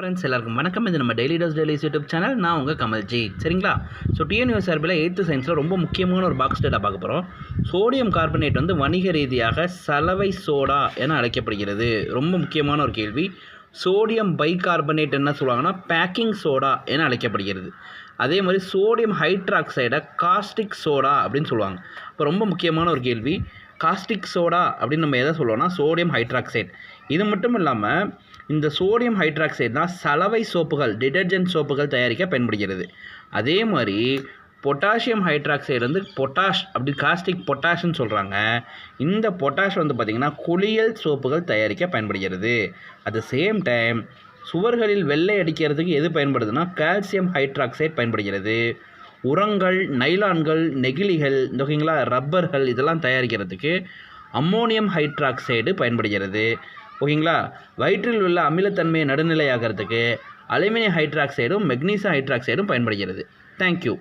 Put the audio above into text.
Friends எல்லாருக்கும் வணக்கம். இது நம்ம daily dose dailies YouTube channel. நான் உங்கள் கமல்ஜி. சரிங்களா? ஸோ டிஎன்யூஎஸ் சார்பில் 8th சயின்ஸில் ரொம்ப முக்கியமான ஒரு பாக்ஸ் டேட்டா பார்க்க போகிறோம். சோடியம் கார்பனேட் வந்து வணிக ரீதியாக சலவை சோடா என அழைக்கப்படுகிறது. ரொம்ப முக்கியமான ஒரு கேள்வி. சோடியம் பைகார்பனேட் என்ன சொல்லுவாங்கன்னா பேக்கிங் சோடா என அழைக்கப்படுகிறது. அதே மாதிரி சோடியம் ஹைட்ராக்சைடை காஸ்டிக் சோடா அப்படின்னு சொல்லுவாங்க. இப்போ ரொம்ப முக்கியமான ஒரு கேள்வி. காஸ்டிக் சோடா அப்படின்னு நம்ம எதை சொல்லுவோம்னா சோடியம் ஹைட்ராக்சைடு. இது மட்டும் இல்லாமல் இந்த சோடியம் ஹைட்ராக்சைடு தான் சலவை சோப்புகள், டிடர்ஜென்ட் சோப்புகள் தயாரிக்க பயன்படுகிறது. அதே மாதிரி பொட்டாசியம் ஹைட்ராக்சைடு வந்து பொட்டாஷ், அப்படி காஸ்டிக் பொட்டாஷ்னு சொல்கிறாங்க. இந்த பொட்டாஷ் வந்து பார்த்திங்கன்னா குளியல் சோப்புகள் தயாரிக்க பயன்படுகிறது. அட் த சேம் டைம் சுவர்களில் வெள்ளை அடிக்கிறதுக்கு எது பயன்படுதுன்னா கால்சியம் ஹைட்ராக்சைடு பயன்படுகிறது. உரங்கள், நைலான்கள், நெகிழிகள், ஓகேங்களா, ரப்பர்கள் இதெல்லாம் தயாரிக்கிறதுக்கு அம்மோனியம் ஹைட்ராக்சைடு பயன்படுகிறது. ஓகேங்களா, வயிற்றில் உள்ள அமிலத்தன்மையை நடுநிலையாகிறதுக்கு அலுமினியம் ஹைட்ராக்சைடும் மெக்னீசியம் ஹைட்ராக்சைடும் பயன்படுகிறது. தேங்க்யூ.